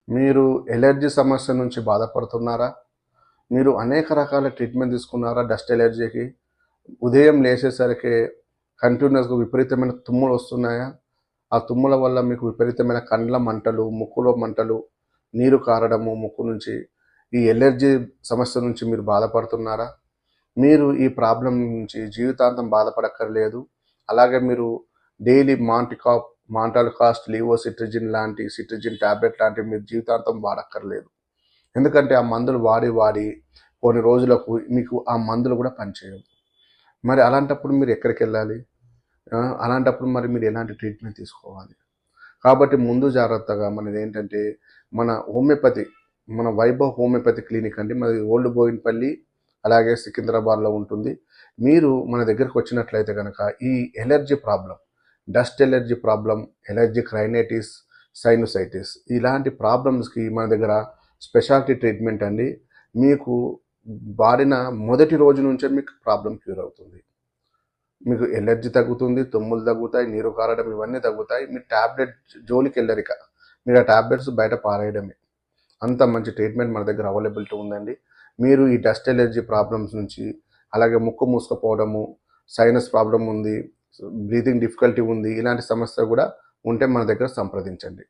మీరు ఎలర్జీ సమస్య నుంచి బాధపడుతున్నారా? మీరు అనేక రకాల ట్రీట్మెంట్ తీసుకున్నారా డస్ట్ ఎలర్జీకి? ఉదయం లేచేసరికి కంటిన్యూయస్‌గా విపరీతమైన తుమ్ములొస్తున్నాయా? ఆ తుమ్ముల వల్ల మీకు విపరీతమైన కండ్ల మంటలు, ముక్కులో మంటలు, నీరు కారడము ముక్కు నుంచి, ఈ ఎలర్జీ సమస్య నుంచి మీరు బాధపడుతున్నారా? మీరు ఈ ప్రాబ్లమ్ నుంచి జీవితాంతం బాధపడక్కర్లేదు. అలాగే మీరు డైలీ మాంటాల్కాస్ట్, లీవోసిట్రిజిన్ లాంటి సిట్రిజిన్ టాబ్లెట్ లాంటివి మీరు జీవితాంతం వాడక్కర్లేదు. ఎందుకంటే ఆ మందులు వాడి కొన్ని రోజులకు మీకు ఆ మందులు కూడా పనిచేయవు. మరి అలాంటప్పుడు మీరు ఎక్కడికెళ్ళాలి? అలాంటప్పుడు మరి మీరు ఎలాంటి ట్రీట్మెంట్ తీసుకోవాలి? కాబట్టి ముందు జాగ్రత్తగా మనదేంటంటే మన హోమియోపతి, మన వైభవ్ హోమియోపతి క్లినిక్ అండి. మనది ఓల్డ్ బోయిన్పల్లి, అలాగే సికింద్రాబాద్‌లో ఉంటుంది. మీరు మన దగ్గరికి వచ్చినట్లయితే గనక ఈ allergy problem, dust allergy problem, allergic rhinitis, sinusitis ఇలాంటి ప్రాబ్లమ్స్‌కి మన దగ్గర స్పెషాలిటీ ట్రీట్మెంట్ అండి. మీకు వాడిన మొదటి రోజు నుంచే మీకు ప్రాబ్లమ్ క్యూర్ అవుతుంది. మీకు ఎలర్జీ తగ్గుతుంది, తుమ్ములు తగ్గుతాయి, నీరు కారడం ఇవన్నీ తగ్గుతాయి. మీరు టాబ్లెట్ జోలికెళ్ళరిక. మీరు ఆ టాబ్లెట్స్ బయట పారేయడమే. అంత మంచి ట్రీట్మెంట్ మన దగ్గర అవైలబిలిటీ ఉందండి. మీరు ఈ డస్ట్ ఎలర్జీ ప్రాబ్లమ్స్ నుంచి, అలాగే ముక్కు మూసుకుపోవడము, సైనస్ ప్రాబ్లమ్ ఉంది, బ్రీతింగ్ డిఫికల్టీ ఉంది, ఇలాంటి సమస్య కూడా ఉంటే మన దగ్గర సంప్రదించండి.